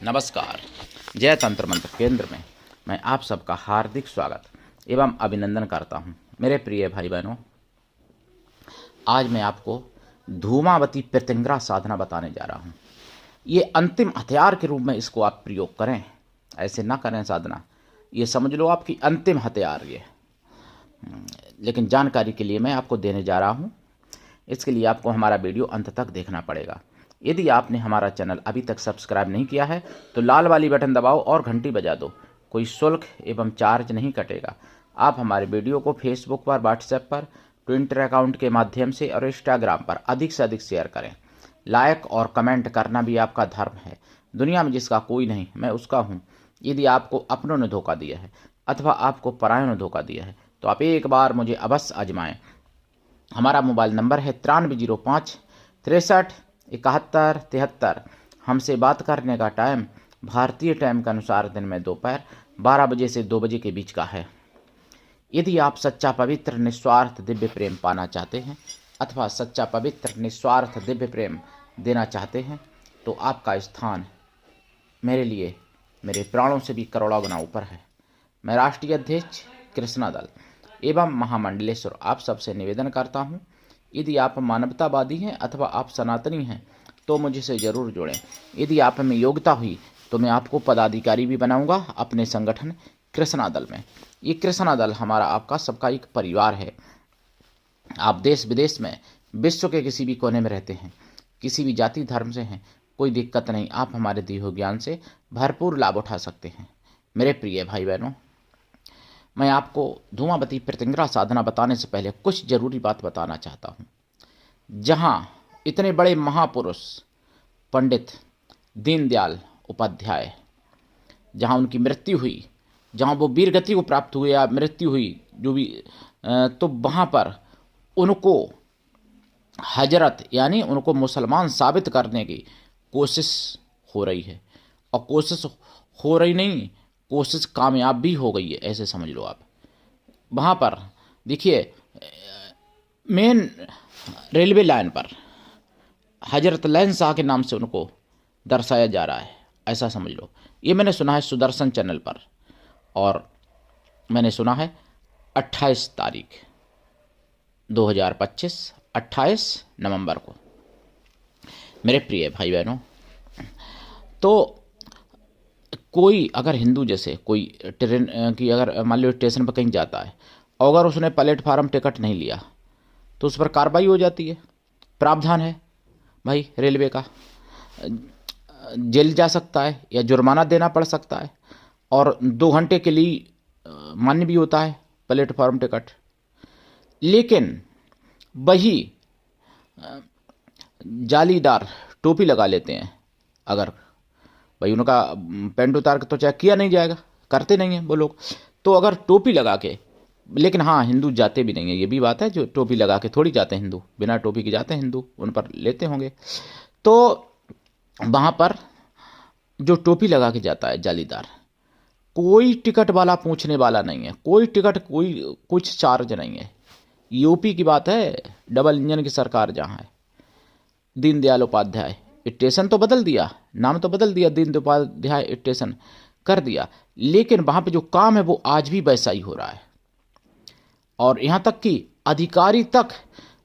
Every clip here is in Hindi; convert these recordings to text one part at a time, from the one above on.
नमस्कार। जय तंत्र मंत्र केंद्र में मैं आप सबका हार्दिक स्वागत एवं अभिनंदन करता हूं। मेरे प्रिय भाई बहनों, आज मैं आपको धूमावती प्रत्यंगरा साधना बताने जा रहा हूं। ये अंतिम हथियार के रूप में इसको आप प्रयोग करें, ऐसे ना करें साधना। ये समझ लो आपकी अंतिम हथियार ये। लेकिन जानकारी के लिए मैं आपको देने जा रहा हूं। इसके लिए आपको हमारा वीडियो अंत तक देखना पड़ेगा। यदि आपने हमारा चैनल अभी तक सब्सक्राइब नहीं किया है तो लाल वाली बटन दबाओ और घंटी बजा दो। कोई शुल्क एवं चार्ज नहीं कटेगा। आप हमारे वीडियो को फेसबुक पर, व्हाट्सएप पर, ट्विटर अकाउंट के माध्यम से और इंस्टाग्राम पर अधिक से अधिक शेयर करें। लाइक और कमेंट करना भी आपका धर्म है। दुनिया में जिसका कोई नहीं, मैं उसका हूँ। यदि आपको अपनों ने धोखा दिया है अथवा आपको परायों ने धोखा दिया है तो आप एक बार मुझे अवश्य आजमाएं। हमारा मोबाइल नंबर है 9305 63 71 73। हमसे बात करने का टाइम भारतीय टाइम के अनुसार दिन में दोपहर 12 बजे से 2 बजे के बीच का है। यदि आप सच्चा पवित्र निस्वार्थ दिव्य प्रेम पाना चाहते हैं अथवा सच्चा पवित्र निस्वार्थ दिव्य प्रेम देना चाहते हैं तो आपका स्थान मेरे लिए मेरे प्राणों से भी करोड़ों गुना ऊपर है। मैं राष्ट्रीय अध्यक्ष कृष्णा दल एवं महामंडलेश्वर आप सबसे निवेदन करता हूं, यदि आप मानवतावादी हैं अथवा आप सनातनी हैं तो मुझसे ज़रूर जुड़ें। यदि आप में योग्यता हुई तो मैं आपको पदाधिकारी भी बनाऊंगा अपने संगठन कृष्णा दल में। ये कृष्णा दल हमारा आपका सबका एक परिवार है। आप देश विदेश में विश्व के किसी भी कोने में रहते हैं, किसी भी जाति धर्म से हैं, कोई दिक्कत नहीं। आप हमारे दिए हुए ज्ञान से भरपूर लाभ उठा सकते हैं। मेरे प्रिय भाई बहनों, मैं आपको धूमावती प्रत्यंगरा साधना बताने से पहले कुछ जरूरी बात बताना चाहता हूँ। जहाँ इतने बड़े महापुरुष पंडित दीनदयाल उपाध्याय, जहाँ उनकी मृत्यु हुई, जहाँ वो वीर गति को प्राप्त हुए या मृत्यु हुई जो भी, तो वहाँ पर उनको हजरत यानी उनको मुसलमान साबित करने की कोशिश हो रही है। और कोशिश हो रही नहीं, कोशिश कामयाब भी हो गई है, ऐसे समझ लो आप। वहाँ पर देखिए, मेन रेलवे लाइन पर हजरत लैन शाह के नाम से उनको दर्शाया जा रहा है, ऐसा समझ लो। ये मैंने सुना है सुदर्शन चैनल पर, और मैंने सुना है 28 तारीख 2025 28 नवंबर को। मेरे प्रिय भाई बहनों, तो कोई अगर हिंदू जैसे कोई ट्रेन की अगर मान लो स्टेशन पर कहीं जाता है और अगर उसने प्लेटफार्म टिकट नहीं लिया तो उस पर कार्रवाई हो जाती है। प्रावधान है भाई रेलवे का, जेल जा सकता है या जुर्माना देना पड़ सकता है, और 2 घंटे के लिए मान्य भी होता है प्लेटफार्म टिकट। लेकिन वही जालीदार टोपी लगा लेते हैं, अगर भाई उनका पैंट उतार के तो चेक किया नहीं जाएगा, करते नहीं हैं वो लोग। तो अगर टोपी लगा के, लेकिन हाँ हिंदू जाते भी नहीं है, ये भी बात है, जो टोपी लगा के थोड़ी जाते हैं हिंदू, बिना टोपी के जाते हैं हिंदू, उन पर लेते होंगे। तो वहाँ पर जो टोपी लगा के जाता है जालीदार, कोई टिकट वाला पूछने वाला नहीं है, कोई टिकट कोई कुछ चार्ज नहीं है। यूपी की बात है, डबल इंजन की सरकार जहाँ है। दीनदयाल उपाध्याय स्टेशन तो बदल दिया, नाम तो बदल दिया, दीनदयाल उपाध्याय स्टेशन कर दिया, लेकिन वहाँ पे जो काम है वो आज भी वैसा ही हो रहा है। और यहाँ तक कि अधिकारी तक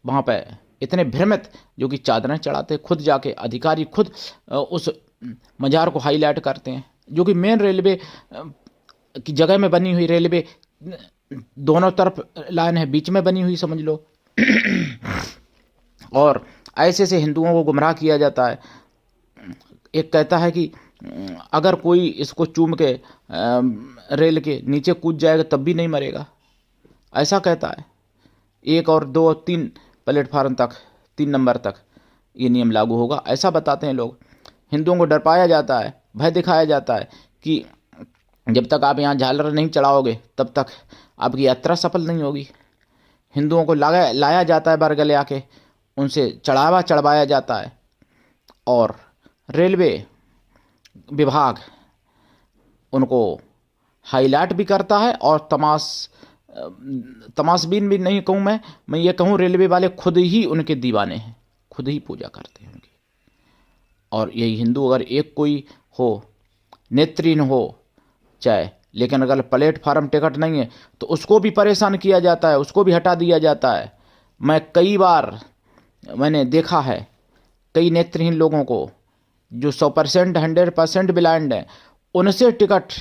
वहाँ पे इतने भ्रमित, जो कि चादरें चढ़ाते खुद जाके, अधिकारी खुद उस मजार को हाईलाइट करते हैं, जो कि मेन रेलवे की जगह में बनी हुई, रेलवे दोनों तरफ लाइन है, बीच में बनी हुई समझ लो। और ऐसे से हिंदुओं को गुमराह किया जाता है। एक कहता है कि अगर कोई इसको चूम के रेल के नीचे कूद जाएगा तब भी नहीं मरेगा, ऐसा कहता है। 1 और 2 और 3 प्लेटफार्म तक, 3 नंबर तक ये नियम लागू होगा, ऐसा बताते हैं लोग। हिंदुओं को डरपाया जाता है, भय दिखाया जाता है कि जब तक आप यहाँ झालर नहीं चढ़ाओगे तब तक आपकी यात्रा सफल नहीं होगी। हिंदुओं को लाया जाता है बरगले आके, उनसे चढ़ावा चढ़वाया जाता है, और रेलवे विभाग उनको हाईलाइट भी करता है। और तमाशबीन भी नहीं कहूँ मैं ये कहूँ, रेलवे वाले खुद ही उनके दीवाने हैं, खुद ही पूजा करते हैं उनकी। और यही हिंदू अगर एक कोई हो नेत्रहीन हो चाहे, लेकिन अगर प्लेटफार्म टिकट नहीं है तो उसको भी परेशान किया जाता है, उसको भी हटा दिया जाता है। मैं कई बार मैंने देखा है कई नेत्रहीन लोगों को जो 100% 100% ब्लाइंड हैं, उनसे टिकट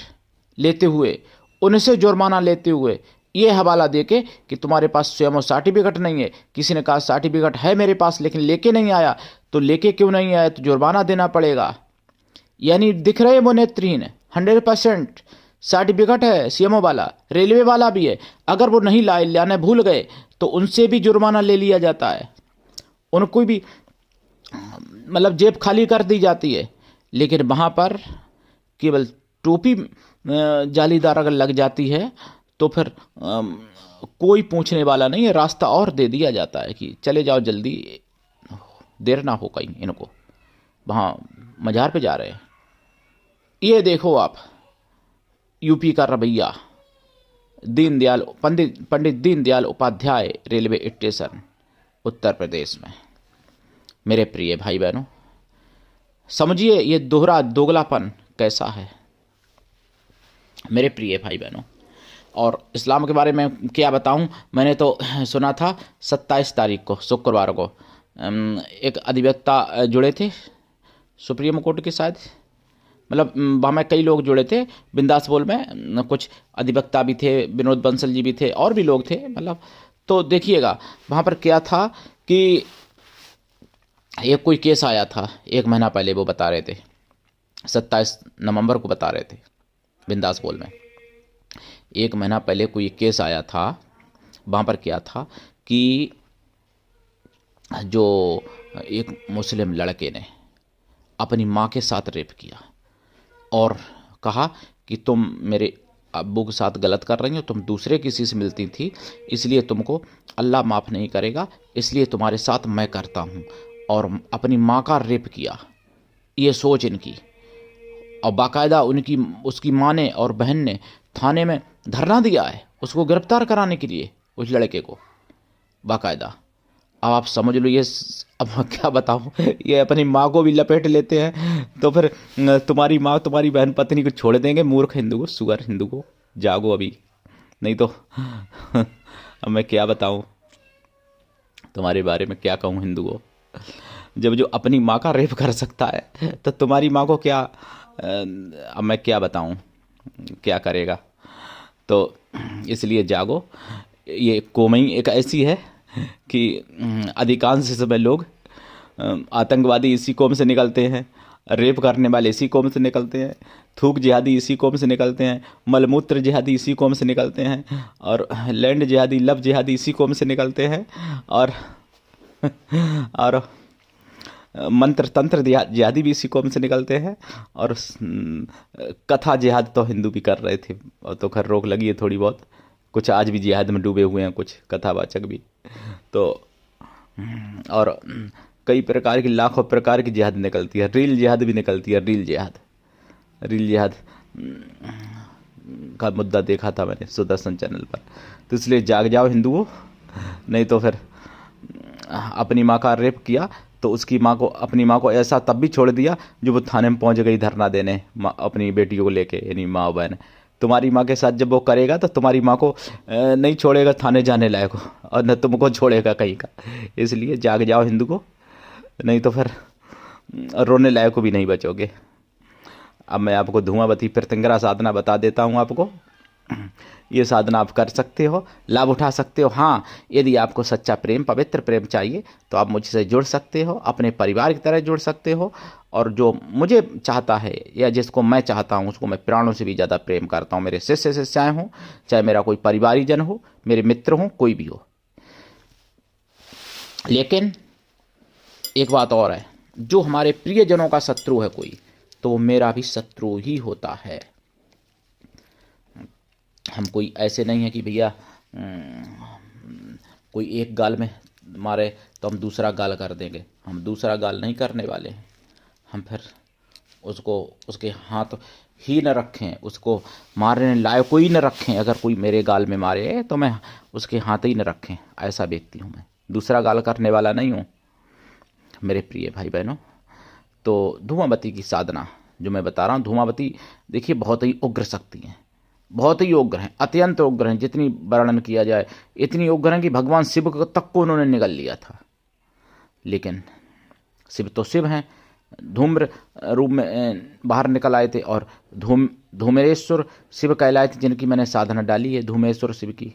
लेते हुए, उनसे जुर्माना लेते हुए ये हवाला देके कि तुम्हारे पास स्वयं सर्टिफिकेट नहीं है। किसी ने कहा सर्टिफिकेट है मेरे पास लेकिन लेके नहीं आया, तो लेके क्यों नहीं आया, तो जुर्माना देना पड़ेगा। यानी दिख रहे वो नेत्रहीन 100% सर्टिफिकेट है, सीएमओ वाला, रेलवे वाला भी है, अगर वो नहीं लाने भूल गए तो उनसे भी जुर्माना ले लिया जाता है, उनको भी मतलब जेब खाली कर दी जाती है। लेकिन वहाँ पर केवल टोपी जालीदार अगर लग जाती है तो फिर कोई पूछने वाला नहीं है, रास्ता और दे दिया जाता है कि चले जाओ जल्दी, देर ना हो कहीं इनको, वहाँ मज़ार पे जा रहे हैं। ये देखो आप यूपी का रवैया, दीनदयाल पंडित दीनदयाल उपाध्याय रेलवे स्टेशन उत्तर प्रदेश में। मेरे प्रिय भाई बहनों, समझिए ये दोगलापन कैसा है मेरे प्रिय भाई बहनों। और इस्लाम के बारे में क्या बताऊं, मैंने तो सुना था 27 तारीख को शुक्रवार को एक अधिवक्ता जुड़े थे सुप्रीम कोर्ट के, शायद मतलब वहाँ में कई लोग जुड़े थे बिंदास बोल में, कुछ अधिवक्ता भी थे, विनोद बंसल जी भी थे और भी लोग थे मतलब। तो देखिएगा वहाँ पर क्या था कि एक कोई केस आया था 1 महीना पहले, वो बता रहे थे 27 नवंबर को बता रहे थे बिंदास बोल में। 1 महीना पहले कोई केस आया था, वहाँ पर क्या था कि जो एक मुस्लिम लड़के ने अपनी माँ के साथ रेप किया और कहा कि तुम मेरे अब्बू के साथ गलत कर रही हो, तुम दूसरे किसी से मिलती थी, इसलिए तुमको अल्लाह माफ़ नहीं करेगा, इसलिए तुम्हारे साथ मैं करता हूँ। और अपनी माँ का रेप किया, ये सोच इनकी। और बाकायदा उसकी माँ ने और बहन ने थाने में धरना दिया है उसको गिरफ्तार कराने के लिए, उस लड़के को बाकायदा। अब आप समझ लो, ये अब मैं क्या बताऊँ, ये अपनी माँ को भी लपेट लेते हैं। तो फिर तुम्हारी माँ तुम्हारी बहन पत्नी को छोड़ देंगे, मूर्ख हिंदू को, सुअर हिंदू को, जागो अभी, नहीं तो अब मैं क्या बताऊँ तुम्हारे बारे में, क्या कहूँ हिंदू को। जब जो अपनी माँ का रेप कर सकता है तो तुम्हारी माँ को क्या, अब मैं क्या बताऊँ क्या करेगा। तो इसलिए जागो। ये कौमें एक ऐसी है कि अधिकांश समय लोग आतंकवादी इसी कौम से निकलते हैं, रेप करने वाले इसी कौम से निकलते हैं, थूक जिहादी इसी कौम से निकलते हैं, मलमूत्र जिहादी इसी कौम से निकलते हैं, और लैंड जिहादी, लव जिहादी इसी कौम से निकलते हैं, और मंत्र तंत्र जिहादी भी इसी कौम से निकलते हैं, और कथा जिहाद तो हिंदू भी कर रहे थे, और तो खैर रोक लगी है थोड़ी बहुत, कुछ आज भी जिहाद में डूबे हुए हैं, कुछ कथावाचक भी। तो और कई प्रकार की, लाखों प्रकार की जिहाद निकलती है, रील जिहाद भी निकलती है, रील जिहाद का मुद्दा देखा था मैंने सुदर्शन चैनल पर। तो इसलिए जाग जाओ हिंदुओं, नहीं तो फिर अपनी माँ का रेप किया तो उसकी माँ को, अपनी माँ को ऐसा तब भी छोड़ दिया जो वो थाने में पहुँच गई धरना देने अपनी बेटियों को लेके, यानी माँ बहन। तुम्हारी माँ के साथ जब वो करेगा तो तुम्हारी माँ को नहीं छोड़ेगा थाने जाने लायक, और न तुमको छोड़ेगा कहीं का। इसलिए जाग जाओ हिंदू को, नहीं तो फिर रोने लायक भी नहीं बचोगे। अब मैं आपको धुआंवती प्रत्यंगरा साधना बता देता हूँ आपको। ये साधना आप कर सकते हो, लाभ उठा सकते हो। हाँ, यदि आपको सच्चा प्रेम, पवित्र प्रेम चाहिए तो आप मुझसे जुड़ सकते हो, अपने परिवार की तरह जुड़ सकते हो। और जो मुझे चाहता है या जिसको मैं चाहता हूँ उसको मैं प्राणों से भी ज़्यादा प्रेम करता हूँ। मेरे शिष्य शिष्याएँ हों, चाहे मेरा कोई परिवारीजन हो, मेरे मित्र हों, कोई भी हो। लेकिन एक बात और है, जो हमारे प्रियजनों का शत्रु है कोई, तो वो मेरा भी शत्रु ही होता है। हम कोई ऐसे नहीं है कि भैया कोई एक गाल में मारे तो हम दूसरा गाल कर देंगे, हम दूसरा गाल नहीं करने वाले हैं। हम फिर उसको उसके हाथ ही न रखें, उसको मारने लायक कोई न रखें। अगर कोई मेरे गाल में मारे तो मैं उसके हाथ ही न रखें, ऐसा व्यक्ति हूँ मैं, दूसरा गाल करने वाला नहीं हूँ मेरे प्रिय भाई बहनों। तो धुआंवती की साधना जो मैं बता रहा हूँ धूमावती, देखिए बहुत ही उग्र शक्ति हैं, बहुत ही उग्र हैं, अत्यंत उग्र हैं। जितनी वर्णन किया जाए इतनी उग्र हैं कि भगवान शिव तक को उन्होंने निगल लिया था। लेकिन शिव तो शिव हैं, धूम्र रूप में बाहर निकल आए थे और धूमेश्वर शिव कहलाए थे, जिनकी मैंने साधना डाली है धूमेश्वर शिव की।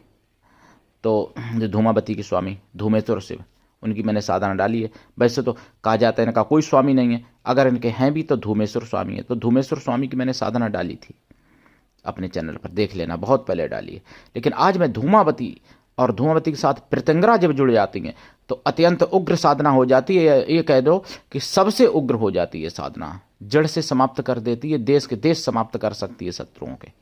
तो जो धूमावती के स्वामी धूमेश्वर शिव, उनकी मैंने साधना डाली है। वैसे तो कहा जाता है इनका कोई स्वामी नहीं है, अगर इनके हैं भी तो धूमेश्वर स्वामी है। तो धूमेश्वर स्वामी की मैंने साधना डाली थी, अपने चैनल पर देख लेना, बहुत पहले डाली है। लेकिन आज मैं धूमावती और धूमावती के साथ प्रत्यंगरा जब जुड़ जाती हैं तो अत्यंत उग्र साधना हो जाती है। ये कह दो कि सबसे उग्र हो जाती है साधना, जड़ से समाप्त कर देती है, देश के देश समाप्त कर सकती है शत्रुओं के।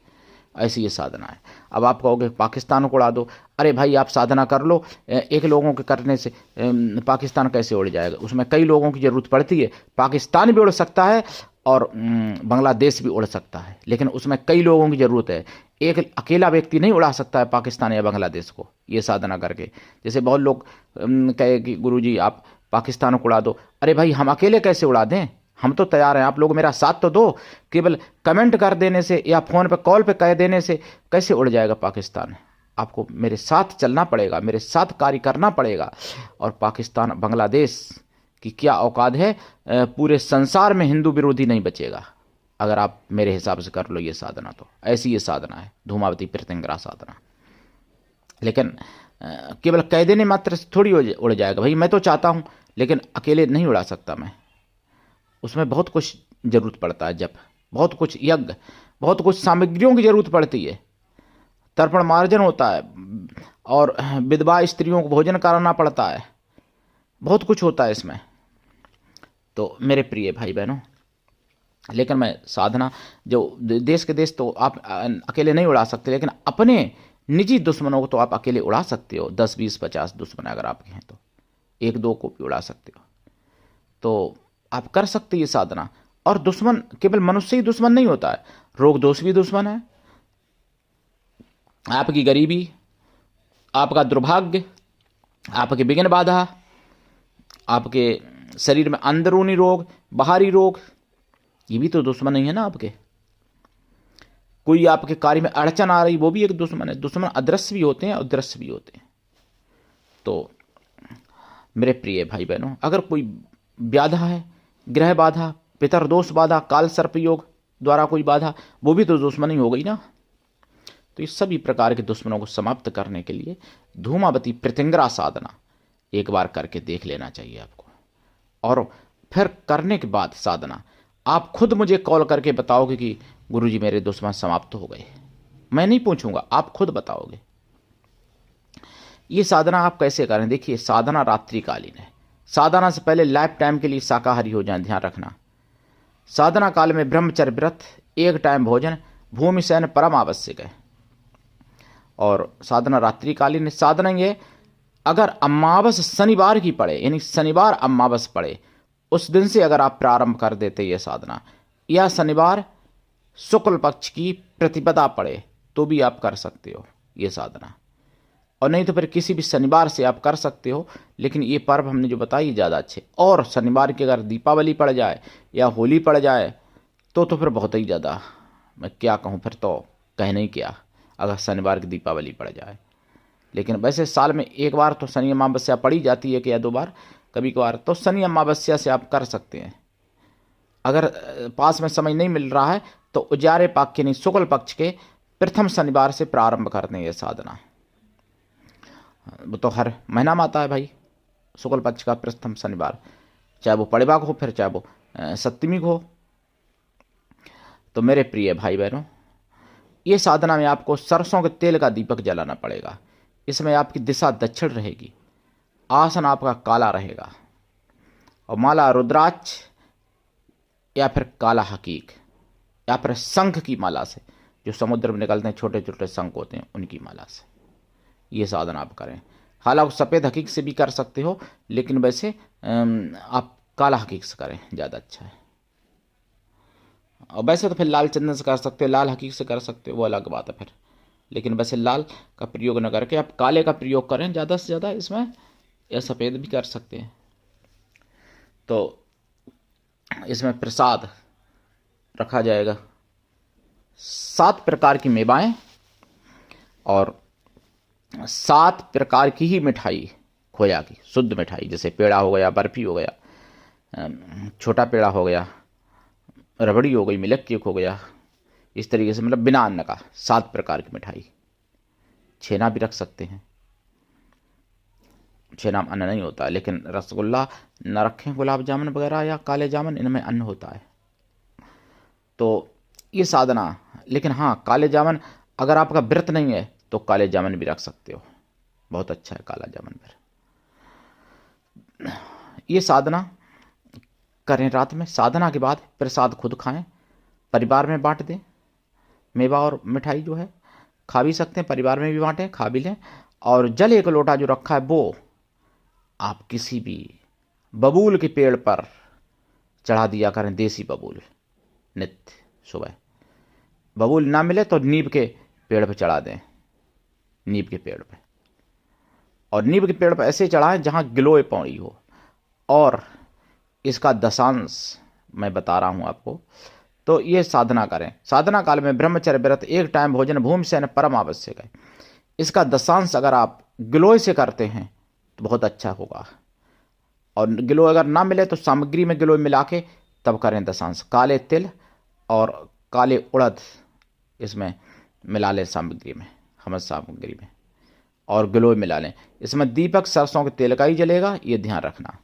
ऐसी ये साधना है। अब आप कहोगे पाकिस्तान को उड़ा दो, अरे भाई आप साधना कर लो, एक लोगों के करने से पाकिस्तान कैसे उड़ जाएगा? उसमें कई लोगों की ज़रूरत पड़ती है। पाकिस्तान भी उड़ सकता है और बांग्लादेश भी उड़ सकता है, लेकिन उसमें कई लोगों की ज़रूरत है। एक अकेला व्यक्ति नहीं उड़ा सकता है पाकिस्तान या बांग्लादेश को ये साधना करके। जैसे बहुत लोग कहे कि गुरुजी आप पाकिस्तान को उड़ा दो, अरे भाई हम अकेले कैसे उड़ा दें? हम तो तैयार हैं, आप लोग मेरा साथ तो दो। केवल कमेंट कर देने से या फ़ोन पे कॉल पे कह देने से कैसे उड़ जाएगा पाकिस्तान? आपको मेरे साथ चलना पड़ेगा, मेरे साथ कार्य करना पड़ेगा। और पाकिस्तान बांग्लादेश की क्या औकात है, पूरे संसार में हिंदू विरोधी नहीं बचेगा अगर आप मेरे हिसाब से कर लो ये साधना। तो ऐसी ये साधना है धूमावती प्रत्यंगरा साधना। लेकिन केवल कह देने मात्र से थोड़ी उड़ जाएगा भाई। मैं तो चाहता हूँ, लेकिन अकेले नहीं उड़ा सकता मैं। उसमें बहुत कुछ जरूरत पड़ता है, जब बहुत कुछ यज्ञ, बहुत कुछ सामग्रियों की जरूरत पड़ती है, तर्पण मार्जन होता है और विधवा स्त्रियों को भोजन कराना पड़ता है, बहुत कुछ होता है इसमें। तो मेरे प्रिय भाई बहनों, लेकिन मैं साधना जो देश के देश तो आप अकेले नहीं उड़ा सकते, लेकिन अपने निजी दुश्मनों को तो आप अकेले उड़ा सकते हो। 10 20 50 दुश्मन अगर आपके हैं तो एक दो को भी उड़ा सकते हो। तो आप कर सकते ये साधना। और दुश्मन केवल मनुष्य ही दुश्मन नहीं होता है, रोग दोष भी दुश्मन है। आपकी गरीबी, आपका दुर्भाग्य, आपके विघ्न बाधा, आपके शरीर में अंदरूनी रोग, बाहरी रोग, ये भी तो दुश्मन नहीं है ना आपके। कोई आपके कार्य में अड़चन आ रही, वो भी एक दुश्मन है। दुश्मन अदृश्य भी होते हैं और दृश्य भी होते हैं। तो मेरे प्रिय भाई बहनों, अगर कोई बाधा है, ग्रह बाधा, पितरदोष बाधा, काल सर्प योग द्वारा कोई बाधा, वो भी तो दुश्मन ही हो गई ना। तो इस सभी प्रकार के दुश्मनों को समाप्त करने के लिए धूमावती प्रत्यंगरा साधना एक बार करके देख लेना चाहिए आपको। और फिर करने के बाद साधना आप खुद मुझे कॉल करके बताओगे कि गुरुजी मेरे दुश्मन समाप्त हो गए। मैं नहीं पूछूंगा, आप खुद बताओगे। ये साधना आप कैसे करें? देखिए, साधना रात्रिकालीन है। साधना से पहले लाइफ टाइम के लिए शाकाहारी हो जाएं, ध्यान रखना। साधना काल में ब्रह्मचर्य व्रत, एक टाइम भोजन, भूमि शयन परम आवश्यक है। और साधना रात्रिकालीन साधना ये, अगर अमावस शनिवार की पड़े, यानी शनिवार अमावस पड़े, उस दिन से अगर आप प्रारंभ कर देते ये साधना, या शनिवार शुक्ल पक्ष की प्रतिपदा पड़े तो भी आप कर सकते हो ये साधना। और नहीं तो फिर किसी भी शनिवार से आप कर सकते हो। लेकिन ये पर्व हमने जो बताई ज़्यादा अच्छे। और शनिवार की अगर दीपावली पड़ जाए या होली पड़ जाए तो फिर बहुत ही ज़्यादा, मैं क्या कहूँ, फिर तो कहने ही क्या, अगर शनिवार की दीपावली पड़ जाए। लेकिन वैसे साल में एक बार तो शनि अमावस्या पड़ी जाती है, कि या 2 बार कभी कभार, तो शनि अमावस्या से आप कर सकते हैं। अगर पास में समय नहीं मिल रहा है तो उजारे पक्ष यानी शुक्ल पक्ष के प्रथम शनिवार से प्रारंभ कर दें ये साधना। वो तो हर महीना में आता है भाई, शुक्ल पक्ष का प्रथम शनिवार, चाहे वो पड़ेवा को हो, फिर चाहे वो सप्तमी को हो। तो मेरे प्रिय भाई बहनों, ये साधना में आपको सरसों के तेल का दीपक जलाना पड़ेगा। इसमें आपकी दिशा दक्षिण रहेगी, आसन आपका काला रहेगा, और माला रुद्राक्ष या फिर काला हकीक या फिर शंख की माला से, जो समुद्र में निकलते हैं छोटे छोटे शंख होते हैं, उनकी माला से ये साधना आप करें। हालांकि सफ़ेद हकीक से भी कर सकते हो, लेकिन वैसे आप काला हकीक से करें, ज़्यादा अच्छा है। और वैसे तो फिर लाल चंदन से कर सकते हो, लाल हकीक से कर सकते हो, वो अलग बात है फिर। लेकिन वैसे लाल का प्रयोग न करके आप काले का प्रयोग करें ज़्यादा से ज़्यादा इसमें, या सफ़ेद भी कर सकते हैं। तो इसमें प्रसाद रखा जाएगा 7 प्रकार की मेवाएं और 7 प्रकार की ही मिठाई, खोया की शुद्ध मिठाई, जैसे पेड़ा हो गया, बर्फी हो गया, छोटा पेड़ा हो गया, रबड़ी हो गई, मिल्क केक हो गया, इस तरीके से मतलब बिना अन्न का 7 प्रकार की मिठाई। छेना भी रख सकते हैं, छेना में अन्न नहीं होता, लेकिन रसगुल्ला न रखें, गुलाब जामुन वगैरह या काले जामुन, इनमें अन्न होता है। तो ये साधना, लेकिन हाँ काले जामुन अगर आपका व्रत नहीं है तो काले जामुन भी रख सकते हो, बहुत अच्छा है काला जामुन फिर। ये साधना करें रात में, साधना के बाद प्रसाद खुद खाएं, परिवार में बांट दें। मेवा और मिठाई जो है खा भी सकते हैं, परिवार में भी बांटें, खा भी लें। और जल 1 लोटा जो रखा है वो आप किसी भी बबूल के पेड़ पर चढ़ा दिया करें, देसी बबूल, नित्य सुबह। बबूल ना मिले तो नीम के पेड़ पर चढ़ा दें, नीम के पेड़ पर, और नीम के पेड़ पर ऐसे चढ़ाएं जहां गिलोय पौड़ी हो। और इसका दशांश मैं बता रहा हूं आपको। तो ये साधना करें। साधना काल में ब्रह्मचर्य व्रत, 1 टाइम भोजन, भूमि शयन परम आवश्यक है। इसका दशांश अगर आप गिलोय से करते हैं तो बहुत अच्छा होगा, और गिलोय अगर ना मिले तो सामग्री में गिलोय मिला के तब करें दशांश। काले तिल और काले उड़द इसमें मिला लें सामग्री में, हमस सामग्री में, और गिलोय मिला लें। इसमें दीपक सरसों के तेल का ही जलेगा, ये ध्यान रखना।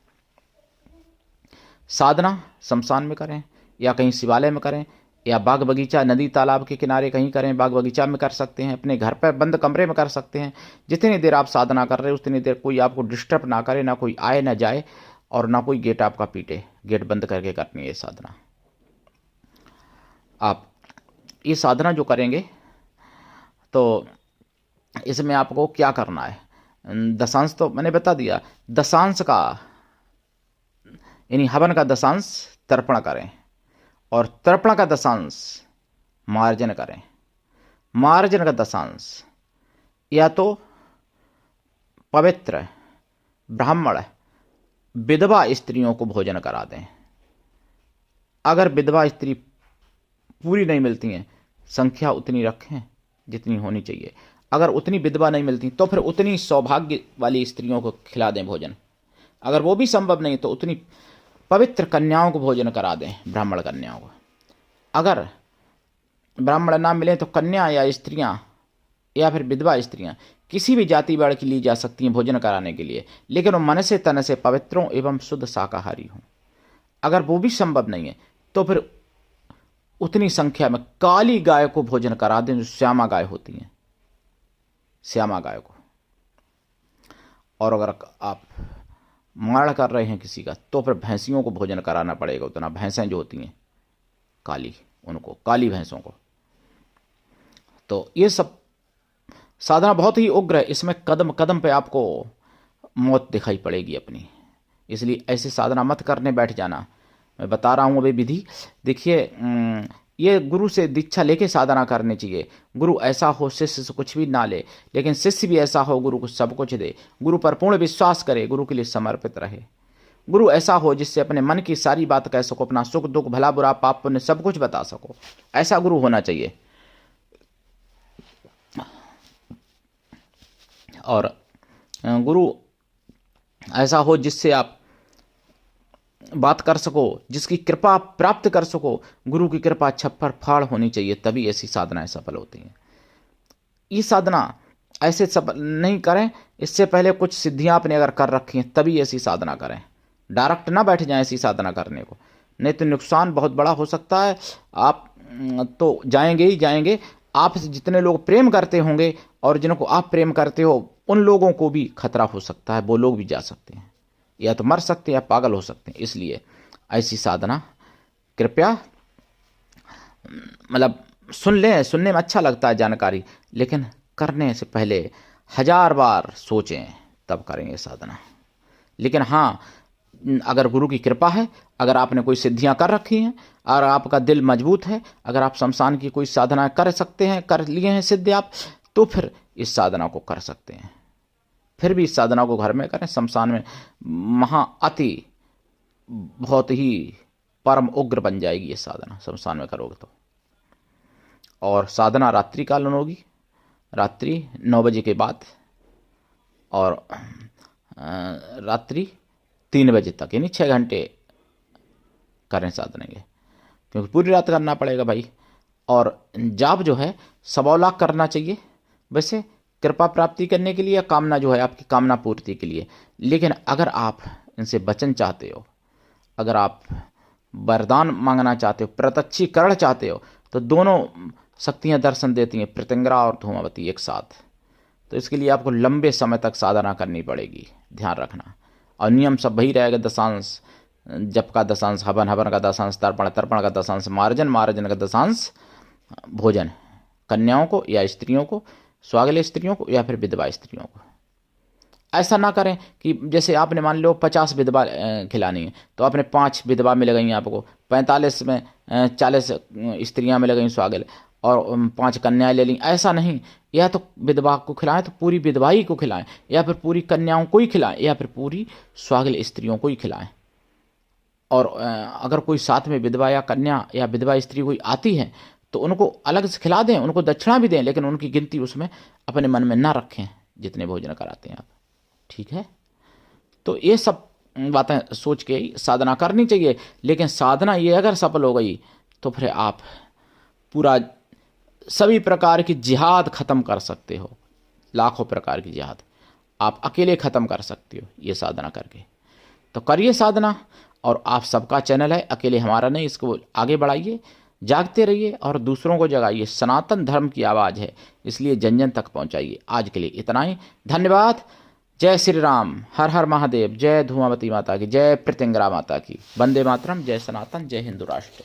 साधना शमशान में करें या कहीं शिवालय में करें, या बाग बगीचा, नदी तालाब के किनारे कहीं करें, बाग बगीचा में कर सकते हैं, अपने घर पर बंद कमरे में कर सकते हैं। जितनी देर आप साधना कर रहे हैं उतनी देर कोई आपको डिस्टर्ब ना करे, ना कोई आए ना जाए, और ना कोई गेट आपका पीटे। गेट बंद करके करनी है साधना। आप ये साधना जो करेंगे तो इसमें आपको क्या करना है, दशांश तो मैंने बता दिया। दशांश का यानी हवन का दशांश तर्पण करें, और तर्पण का दशांश मार्जन करें। मार्जन का दशांश या तो पवित्र ब्राह्मण विधवा स्त्रियों को भोजन करा दें। अगर विधवा स्त्री पूरी नहीं मिलती हैं, संख्या उतनी रखें जितनी होनी चाहिए। अगर उतनी विधवा नहीं मिलती तो फिर उतनी सौभाग्य वाली स्त्रियों को खिला दें भोजन। अगर वो भी संभव नहीं तो उतनी पवित्र कन्याओं को भोजन करा दें, ब्राह्मण कन्याओं को। अगर ब्राह्मण ना मिले तो कन्या या स्त्रियां या फिर विधवा स्त्रियां किसी भी जाति वर्ग की ली जा सकती हैं भोजन कराने के लिए, लेकिन वो मन से तन से पवित्रों एवं शुद्ध शाकाहारी हों। अगर वो भी संभव नहीं है तो फिर उतनी संख्या में काली गाय को भोजन करा दें, जो श्यामा गाय होती हैं, श्यामा गाय को। और अगर आप मरण कर रहे हैं किसी का तो फिर भैंसियों को भोजन कराना पड़ेगा उतना। भैंसें जो होती हैं काली, उनको, काली भैंसों को। तो ये सब साधना बहुत ही उग्र है, इसमें कदम कदम पे आपको मौत दिखाई पड़ेगी अपनी। इसलिए ऐसे साधना मत करने बैठ जाना। मैं बता रहा हूँ अभी विधि। देखिए, ये गुरु से दीक्षा लेके साधना करनी चाहिए। गुरु ऐसा हो शिष्य से कुछ भी ना ले, लेकिन शिष्य भी ऐसा हो गुरु को सब कुछ दे। गुरु पर पूर्ण विश्वास करे, गुरु के लिए समर्पित रहे। गुरु ऐसा हो जिससे अपने मन की सारी बात कह सको, अपना सुख दुख भला बुरा पाप पुण्य सब कुछ बता सको। ऐसा गुरु होना चाहिए। और गुरु ऐसा हो जिससे आप बात कर सको, जिसकी कृपा प्राप्त कर सको। गुरु की कृपा छप्पर फाड़ होनी चाहिए, तभी ऐसी साधनाएं सफल होती हैं। ये साधना ऐसे सफल नहीं करें, इससे पहले कुछ सिद्धियां आपने अगर कर रखी हैं तभी ऐसी साधना करें। डायरेक्ट ना बैठ जाएं ऐसी साधना करने को, नहीं तो नुकसान बहुत बड़ा हो सकता है। आप तो जाएंगे ही जाएंगे। आपसे जितने लोग प्रेम करते होंगे और जिनको आप प्रेम करते हो उन लोगों को भी खतरा हो सकता है। वो लोग भी जा सकते हैं, या तो मर सकते हैं या पागल हो सकते हैं। इसलिए ऐसी साधना कृपया मतलब सुन लें। सुनने में अच्छा लगता है जानकारी, लेकिन करने से पहले 1000 बार सोचें तब करें ये साधना। लेकिन हाँ, अगर गुरु की कृपा है, अगर आपने कोई सिद्धियां कर रखी हैं और आपका दिल मजबूत है, अगर आप शमशान की कोई साधना कर सकते हैं, कर लिए हैं सिद्ध आप, तो फिर इस साधना को कर सकते हैं। फिर भी इस साधना को घर में करें। शमशान में अति बहुत ही परम उग्र बन जाएगी ये साधना शमशान में करोगे तो। और साधना रात्रि कालीन होगी, रात्रि 9 बजे के बाद, और रात्रि 3 बजे तक, यानी 6 घंटे करें साधना के, क्योंकि पूरी रात करना पड़ेगा भाई। और जाप जो है 1.25 लाख करना चाहिए वैसे कृपा प्राप्ति करने के लिए, या कामना जो है आपकी कामना पूर्ति के लिए। लेकिन अगर आप इनसे वचन चाहते हो, अगर आप वरदान मांगना चाहते हो, प्रत्यक्षीकरण चाहते हो, तो दोनों शक्तियां दर्शन देती हैं, प्रत्यंगरा और धूमावती एक साथ। तो इसके लिए आपको लंबे समय तक साधना करनी पड़ेगी, ध्यान रखना। और नियम सब वही रहेगा, दशांश जप का दशांश, हवन हवन का दशांश, तर्पण तर्पण का दशांश, मार्जन मार्जन का दशांश, भोजन कन्याओं को या स्त्रियों को, स्वागले स्त्रियों को या फिर विधवा स्त्रियों को। ऐसा ना करें कि जैसे आपने मान लो 50 विधवा खिलानी है, तो आपने 5 विधवा मिल गई आपको, 45 में 40 स्त्रियां मिल गई स्वागल, और 5 कन्याएं ले ली। ऐसा नहीं, या तो विधवा को खिलाएं तो पूरी विधवाई को खिलाएं, या फिर पूरी कन्याओं को ही खिलाएं, या फिर पूरी स्वागल स्त्रियों को ही खिलाएं। और अगर कोई साथ में विधवा या कन्या या विधवा स्त्री कोई आती है तो उनको अलग से खिला दें, उनको दक्षिणा भी दें, लेकिन उनकी गिनती उसमें अपने मन में ना रखें जितने भोजन कराते हैं आप। ठीक है, तो ये सब बातें सोच के ही साधना करनी चाहिए। लेकिन साधना ये अगर सफल हो गई तो फिर आप पूरा सभी प्रकार की जिहाद खत्म कर सकते हो, लाखों प्रकार की जिहाद आप अकेले खत्म कर सकते हो ये साधना करके। तो करिए साधना, और आप सबका चैनल है, अकेले हमारा नहीं, इसको आगे बढ़ाइए, जागते रहिए और दूसरों को जगाइए। सनातन धर्म की आवाज़ है, इसलिए जन जन तक पहुंचाइए। आज के लिए इतना ही, धन्यवाद। जय श्री राम, हर हर महादेव, जय धूमावती माता की, जय प्रत्यंगरा माता की, वंदे मातरम, जय सनातन, जय हिंदू राष्ट्र।